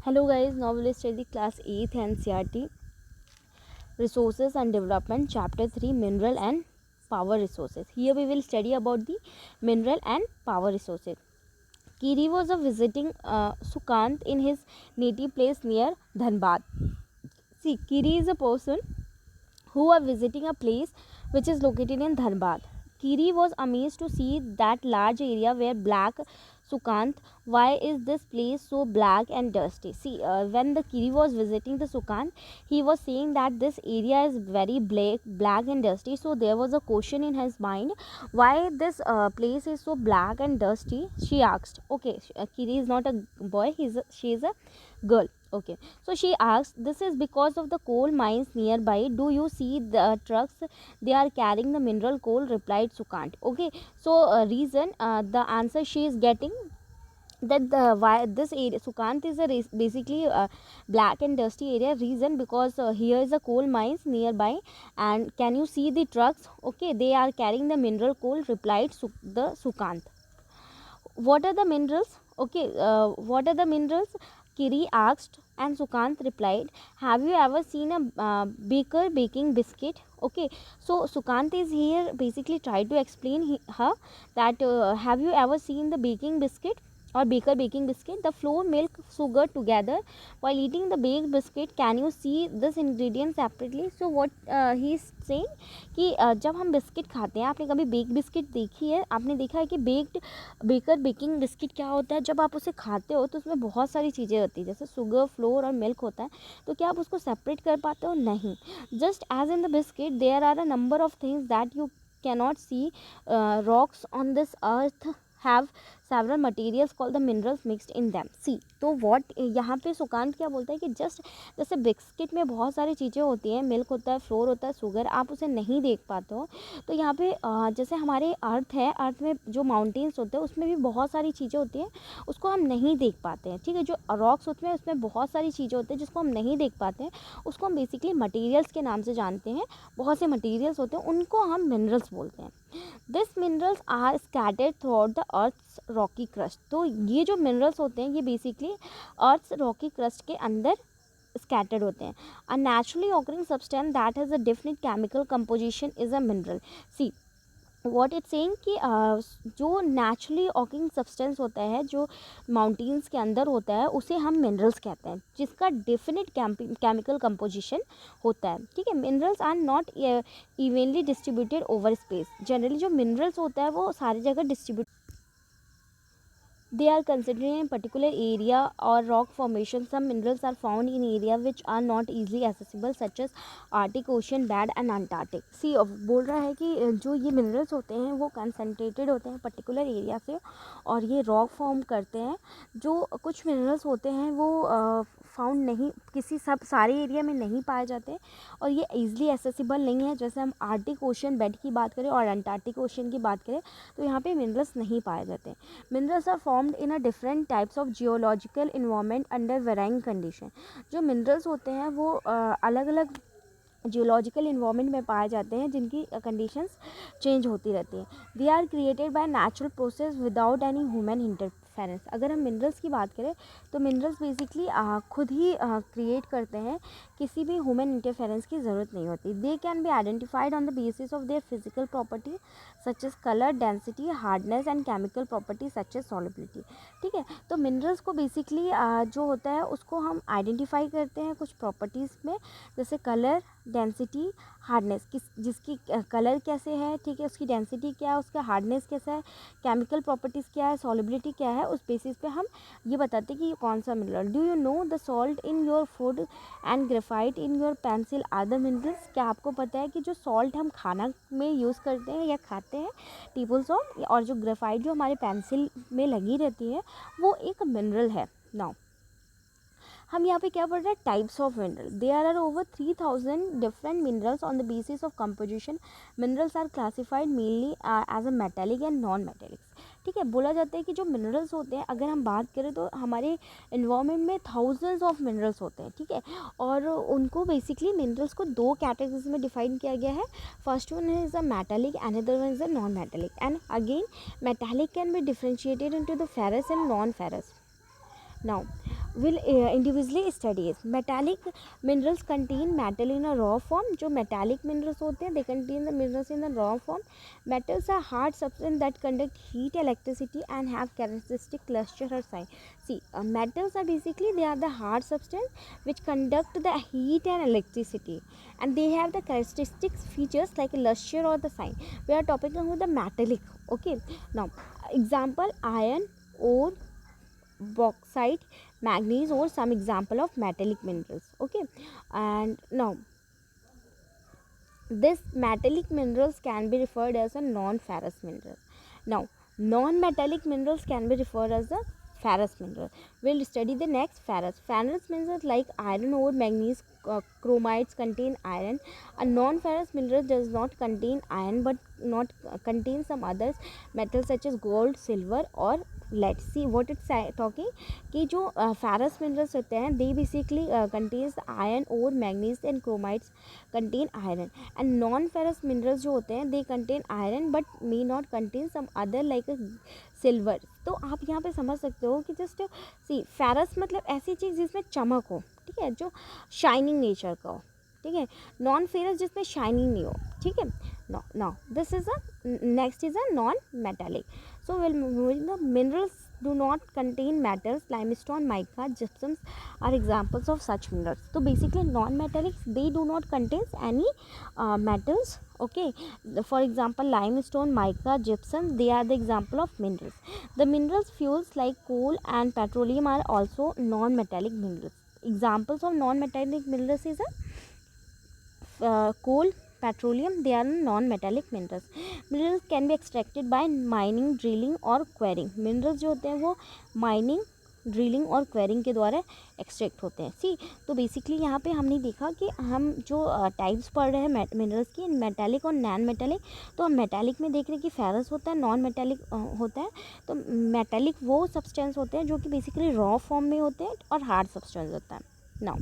Hello guys, now we'll study class 8th NCERT Resources and Development chapter 3 Mineral and Power Resources. Here we will study about the mineral and power resources. Kiri was visiting Sukant in his native place near Dhanbad. See, Kiri is a person who are visiting a place which is located in Dhanbad. Kiri was amazed to see that large area where black Sukant. Why is this place so black and dusty? See, when the Kiri was visiting the Sukant, he was saying that this area is very black and dusty. So there was a question in his mind, why this place is so black and dusty? She asked. Okay, Kiri is not a boy; she is a girl. Okay, so she asked, this is because of the coal mines nearby. Do you see the trucks? They are carrying the mineral coal, replied Sukant. Okay, so reason, the answer she is getting, that the why this area Sukant is a basically black and dusty area. Reason, because here is a coal mines nearby, and can you see the trucks? Okay, they are carrying the mineral coal, replied the Sukant. What are the minerals? Okay, what are the minerals? Kiri asked, and Sukant replied, have you ever seen a baker baking biscuit? Okay, so Sukant is here basically try to explain her that have you ever seen the baking biscuit or baker baking biscuit? The flour, milk, sugar together while eating the baked biscuit. Can you see this ingredient separately? So what he is saying कि जब हम biscuit खाते हैं, आपने कभी bake biscuit देखी है? आपने देखा है कि बेकर बेकिंग बिस्किट क्या होता है? जब आप उसे खाते हो तो उसमें बहुत सारी चीज़ें होती है, जैसे शुगर, फ्लोर और मिल्क होता है. तो क्या आप उसको सेपरेट कर पाते हो? नहीं. Just as in the biscuit there are a number of things that you cannot see. Rocks on this earth have several materials called the minerals mixed in them. See, तो what यहाँ पे सुकांत क्या बोलता है कि जस्ट जैसे biscuit में बहुत सारी चीज़ें होती हैं, मिल्क होता है, फ्लोर होता है, शुगर, आप उसे नहीं देख पाते हो. तो यहाँ पे जैसे हमारे अर्थ है, अर्थ में जो माउंटेन्स होते हैं उसमें भी बहुत सारी चीज़ें होती हैं, उसको हम नहीं देख पाते हैं. ठीक है, जो रॉक्स होते हैं उसमें बहुत सारी चीज़ें होती हैं जिसको हम नहीं देख पाते हैं, उसको हम बेसिकली मटीरियल्स के नाम से जानते हैं. बहुत से मटीरियल्स होते हैं, उनको हम मिनरल्स बोलते हैं. This minerals are scattered through the earth's rocky crust. तो ये जो मिनरल्स होते हैं ये बेसिकली अर्थ्स रॉकी क्रस्ट के अंदर स्कैटर्ड होते हैं. A naturally occurring substance that has a definite chemical composition is a mineral. See what it saying कि जो नेचुरली ऑकरिंग सब्सटेंस होता है, जो माउंटेन्स के अंदर होता है, उसे हम मिनरल्स कहते हैं, जिसका डेफिनेट केमिकल कंपोजिशन होता है. ठीक है, minerals are not evenly distributed over space. Generally जो मिनरल्स होता है वो सारी जगह distribute, they are considered in a particular area or rock formation. Some minerals are found in area which are not easily accessible such as Arctic Ocean bed and Antarctic. See, बोल रहा है कि जो ये मिनरल्स होते हैं वो concentrated होते हैं पर्टिकुलर एरिया से और ये रॉक फॉर्म करते हैं. जो कुछ मिनरल्स होते हैं वो फाउंड नहीं, किसी सब सारे एरिया में नहीं पाए जाते और ये ईजिली एसेसिबल नहीं है. जैसे हम आर्टिक ओशन बेड की बात करें और अंटार्कटिक ओशन की बात करें तो यहाँ पे मिनरल्स नहीं पाए जाते. Minerals are formed in a different types of geological environment under varying condition. जो मिनरल्स होते हैं वो अलग अलग जियोलॉजिकल इन्वायरमेंट में पाए जाते हैं जिनकी कंडीशंस चेंज होती रहती हैं. They are created by natural process without any human interference. अगर हम मिनरल्स की बात करें तो मिनरल्स बेसिकली खुद ही क्रिएट करते हैं, किसी भी ह्यूमन इंटरफेरेंस की ज़रूरत नहीं होती. They can be identified on the basis of their physical property such as colour, density, hardness and chemical property such as solubility. ठीक है, तो मिनरल्स को बेसिकली जो होता है उसको हम आइडेंटिफाई करते हैं कुछ प्रॉपर्टीज़ में, जैसे कलर, डेंसिटी, हार्डनेस. जिसकी कलर कैसे है, ठीक है, उसकी डेंसिटी क्या है, उसका हार्डनेस कैसा है, केमिकल प्रॉपर्टीज़ क्या है, सॉलिबिलिटी क्या है, उस बेसिस पे हम ये बताते हैं कि ये कौन सा mineral. Do you know the salt in your food and graphite in your pencil are the minerals. क्या आपको पता है कि जो सॉल्ट हम खाना में यूज़ करते हैं या खाते हैं, टेबल सॉल्ट, और जो ग्रेफाइट जो हमारे पेंसिल में लगी रहती है वो एक मिनरल है. नाउ हम यहाँ पे क्या पढ़ रहे हैं, types of mineral. There are over 3000 different minerals on the basis of composition. Minerals are classified mainly as a metallic and non metallics. ठीक है, बोला जाता है कि जो मिनरल्स होते हैं, अगर हम बात करें तो हमारे इन्वायरमेंट में थाउजेंड्स ऑफ मिनरल्स होते हैं. ठीक है, और उनको बेसिकली मिनरल्स को दो कैटेगरीज में डिफाइन किया गया है. First one is a metallic, another one is a non metallic. And again metallic can be differentiated into the ferrous and non ferrous. Now will individually studies. Metallic minerals contain metal in a raw form. जो metallic minerals होते हैं, they contain the minerals in the raw form. Metals are hard substance that conduct heat, electricity and have characteristic luster or shine. See, metals are basically, they are the hard substance which conduct the heat and electricity, and they have the characteristic features like luster or the shine. We are talking about the metallic. Okay, now example, iron, ore, bauxite, manganese, or some example of metallic minerals. Okay, and now this metallic minerals can be referred as a non-ferrous mineral. Now non-metallic minerals can be referred as a ferrous mineral. We'll study the next ferrous. Ferrous minerals like iron ore, manganese, chromides contain iron. A non-ferrous mineral does not contain iron but not contain some others metals such as gold, silver or let's see what it's talking कि जो ferrous minerals होते हैं they basically contains iron और manganese and chromides contain iron and non ferrous minerals जो होते हैं they contain iron but may not contain some other like silver. तो आप यहाँ पे समझ सकते हो कि जस्ट सी फेरस मतलब ऐसी चीज़ जिसमें चमक हो, ठीक है, जो शाइनिंग नेचर का हो, ठीक है. नॉन फेरस जिसमें शाइनिंग नहीं हो, ठीक है. now this is a next is a non metallic. So we'll move the minerals do not contain metals. Limestone, mica, gypsums are examples of such minerals. So basically non metallics, they do not contain any metals. Okay, for example limestone, mica, gypsum, they are the example of minerals. The minerals fuels like coal and petroleum are also non metallic minerals. Examples of non metallic minerals is a coal, petroleum, they are non-metallic minerals. Minerals can be extracted by mining, drilling और quarrying. Minerals जो होते हैं वो mining, drilling और quarrying के द्वारा extract होते हैं. सी तो बेसिकली यहाँ पे हमने देखा कि हम जो टाइप्स पढ़ रहे हैं मिनरल्स की, मेटालिक और नॉन मेटालिक. तो हम मेटालिक में देख रहे हैं कि फेरस होता है, नॉन मेटालिक होता है. तो मेटालिक वो सब्सटेंस होते हैं जो कि बेसिकली रॉ फॉर्म में होते हैं और हार्ड सब्सटेंस होता है. नाउ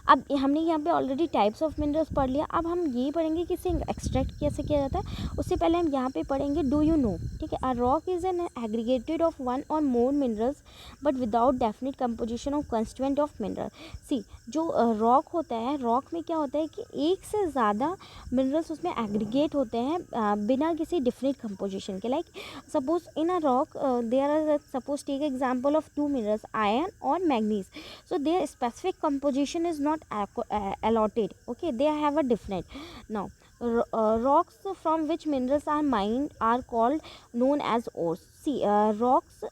अब हमने यहाँ पे ऑलरेडी टाइप्स ऑफ मिनरल्स पढ़ लिया. अब हम ये पढ़ेंगे कि इसे एक्सट्रैक्ट कैसे किया जाता है. उससे पहले हम यहाँ पे पढ़ेंगे डू यू नो. ठीक है, a rock is an aggregated of one or more minerals but without definite composition of constituent of mineral. See जो रॉक होता है, रॉक में क्या होता है कि एक से ज़्यादा मिनरल्स उसमें एग्रीगेट होते हैं बिना किसी डिफिनेट कंपोजिशन के. Like suppose in a rock there are suppose take example of two minerals iron और manganese. So their specific composition is not allotted. Okay, they have a different. Now rocks from which minerals are mined are called known as ores. See rocks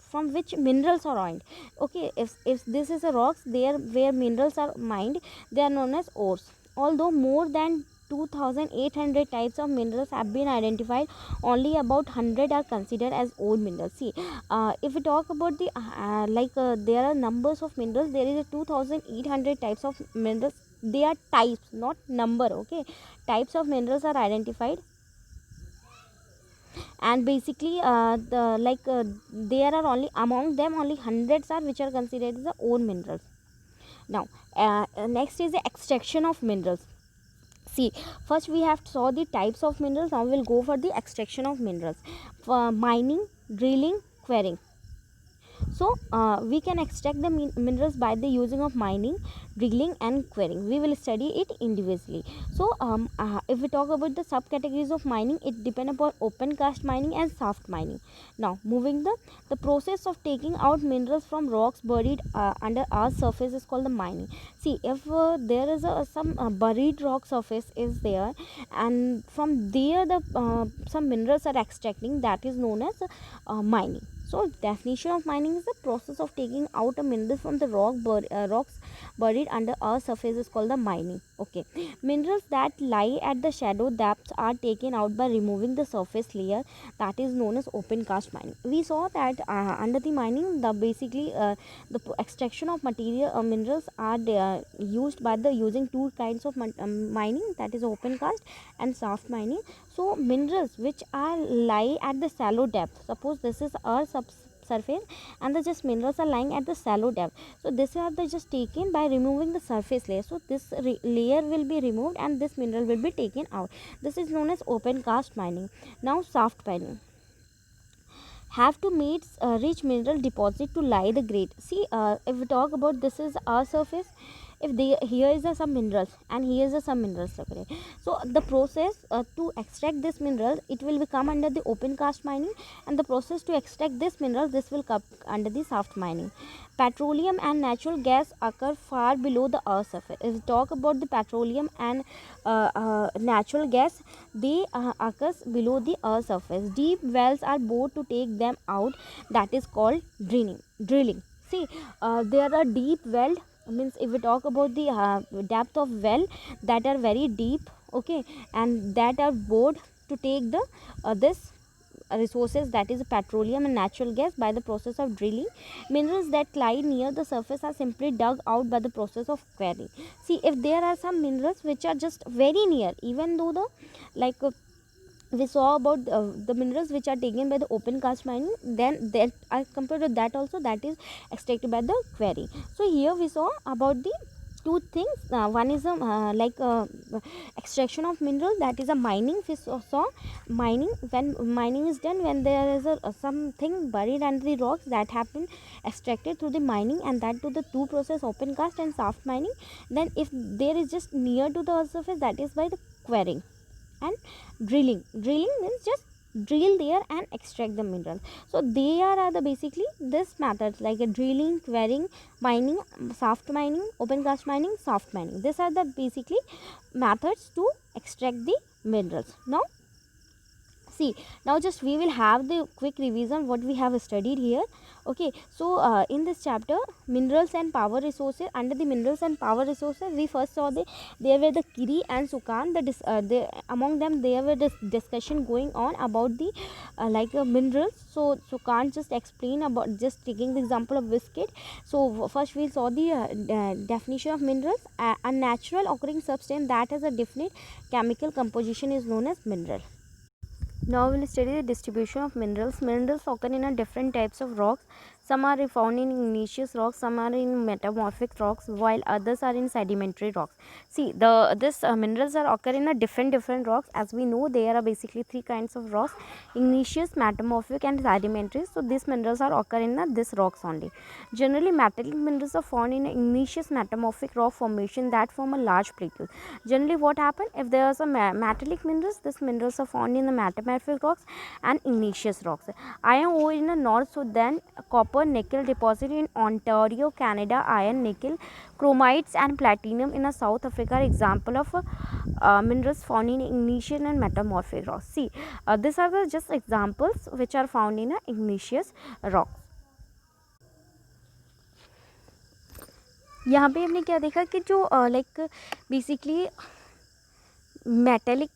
from which minerals are mined. Okay, if this is a rocks there where minerals are mined, they are known as ores. Although more than 2800 types of minerals have been identified, only about 100 are considered as ore minerals. See if we talk about the there are numbers of minerals. There is a 2800 types of minerals. They are types, not number. Okay, types of minerals are identified, and basically there are only among them only hundreds are which are considered as the ore minerals. Now next is the extraction of minerals. See, first we have saw the types of minerals. Now we will go for the extraction of minerals. For mining, drilling, quarrying. So we can extract the minerals by the using of mining, drilling and quarrying. We will study it individually. So if we talk about the subcategories of mining, it depend upon open cast mining and shaft mining. Now moving the process of taking out minerals from rocks buried under earth's surface is called the mining. See, if there is some buried rock surface is there, and from there the some minerals are extracting, that is known as mining. So definition of mining is the process of taking out a mineral from the rocks buried under earth's surface is called the mining. Okay, minerals that lie at the shallow depths are taken out by removing the surface layer, that is known as open cast mining. We saw that under the mining, the basically the extraction of material minerals are used by the using two kinds of mining, that is open cast and shaft mining. So minerals which are lie at the shallow depth, suppose this is earth's surface and the just minerals are lying at the shallow depth, so this are the just taken by removing the surface layer. So this layer will be removed and this mineral will be taken out. This is known as open cast mining. Now shaft mining. have to meet rich mineral deposit to lie the grade. See, if we talk about this is our surface, if they here is some minerals and here is some minerals, okay. So the process to extract this mineral, it will become under the open cast mining, and the process to extract this mineral, this will come under the shaft mining. Petroleum and natural gas occur far below the earth surface. If we talk about the petroleum and natural gas, they occurs below the earth surface. Deep wells are bored to take them out, that is called drilling. See, there are deep well, means if we talk about the depth of well that are very deep, okay, and that are bored to take the this resources, that is petroleum and natural gas, by the process of drilling. Minerals that lie near the surface are simply dug out by the process of quarrying. See, if there are some minerals which are just very near, even though the like we saw about the minerals which are taken by the open cast mining, then that compared to that also, that is extracted by the quarry. So here we saw about the two things. One is a extraction of mineral, that is a mining. We saw mining, when mining is done, when there is a something buried under the rocks, that happen extracted through the mining, and that to the two process, open cast and shaft mining. Then if there is just near to the earth surface, that is by the quarrying. And drilling means just drill there and extract the mineral. So they are the basically this methods, like a drilling, quarrying, mining, shaft mining, open cast mining, shaft mining. These are the basically methods to extract the minerals. Now see, now just we will have the quick revision what we have studied here. Okay, so in this chapter, minerals and power resources, under the minerals and power resources, we first saw there were the Kiri and Sukan, among them there were this discussion going on about the minerals. So Sukan just explain about, just taking the example of biscuit. So first we saw the definition of minerals. A natural occurring substance that has a definite chemical composition is known as mineral. Now we will study the distribution of minerals. Minerals occur in a different types of rocks. Some are found in igneous rocks, some are in metamorphic rocks, while others are in sedimentary rocks. See, this minerals are occur in a different rocks. As we know, there are basically three kinds of rocks: igneous, metamorphic, and sedimentary. So these minerals are occur in this rocks only. Generally, metallic minerals are found in igneous metamorphic rock formation that form a large plateau. Generally, what happen if there is a metallic minerals? These minerals are found in the metamorphic rocks and igneous rocks. Iron ore in the north, so then copper nickel deposit in Ontario, Canada. Iron, nickel, chromites and platinum in South Africa are example of minerals found in igneous and metamorphic rocks. See, these are the just examples which are found in igneous rocks. यहाँ पे हमने क्या देखा कि जो basically metallic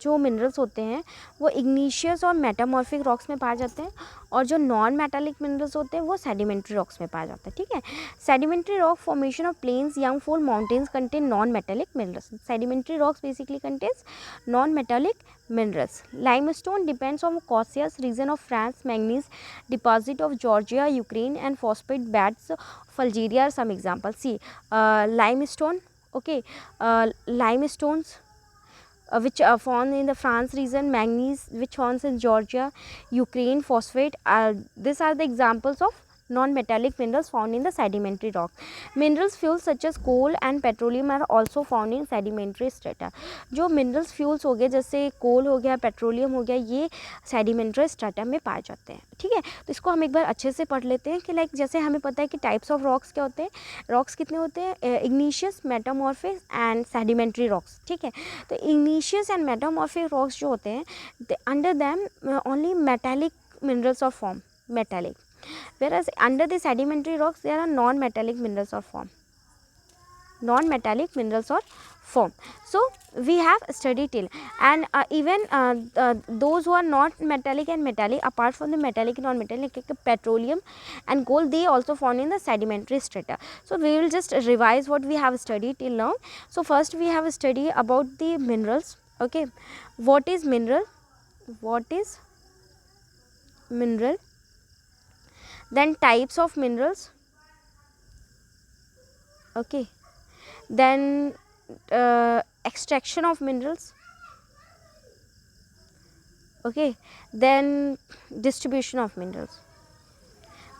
जो minerals होते हैं वो इग्नीशियस और मेटामॉर्फिक रॉक्स में पाए जाते हैं, और जो नॉन मेटालिक मिनरल्स होते हैं वो सेडिमेंट्री रॉक्स में पाए जाते हैं. ठीक है, sedimentary rock formation of plains, young fold, mountains contain non metallic minerals. Sedimentary rocks basically contains non metallic minerals. Limestone depends on Caucasus region of France, manganese deposit of Georgia, Ukraine, and phosphate beds of Algeria are some examples. See, limestone, okay, limestones which are found in the France region, manganese which found in Georgia, Ukraine, phosphate. These are the examples of non-metallic minerals found in the sedimentary rock. Minerals fuels such as coal and petroleum are also found in sedimentary strata. जो minerals fuels हो गए जैसे coal हो गया, petroleum हो गया, ये sedimentary strata में पाए जाते हैं. ठीक है, तो इसको हम एक बार अच्छे से पढ़ लेते हैं कि लाइक जैसे हमें पता है कि टाइप्स ऑफ रॉक्स क्या होते हैं. रॉक्स कितने होते हैं? इग्नीशियस, मेटामॉर्फिक एंड सेडिमेंट्री रॉक्स. ठीक है, तो इग्नीशियस एंड मेटामॉर्फिक रॉक्स जो होते हैं, under them only metallic minerals are formed, metallic, whereas under the sedimentary rocks there are non-metallic minerals are formed. Non-metallic minerals are formed. So we have studied till, and even those who are not metallic and metallic, apart from the metallic and non-metallic, like petroleum and gold, they also found in the sedimentary strata. So we will just revise what we have studied till now. So first we have studied about the minerals. Okay, what is mineral? What is mineral? Then types of minerals. Okay, then extraction of minerals, Okay, then distribution of minerals.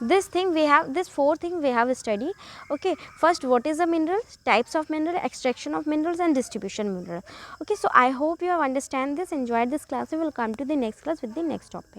This thing we have, this four thing we have studied. Okay, first what is a mineral, types of mineral, extraction of minerals and distribution mineral. Okay, so I hope you have understand this, enjoyed this class. We will come to the next class with the next topic.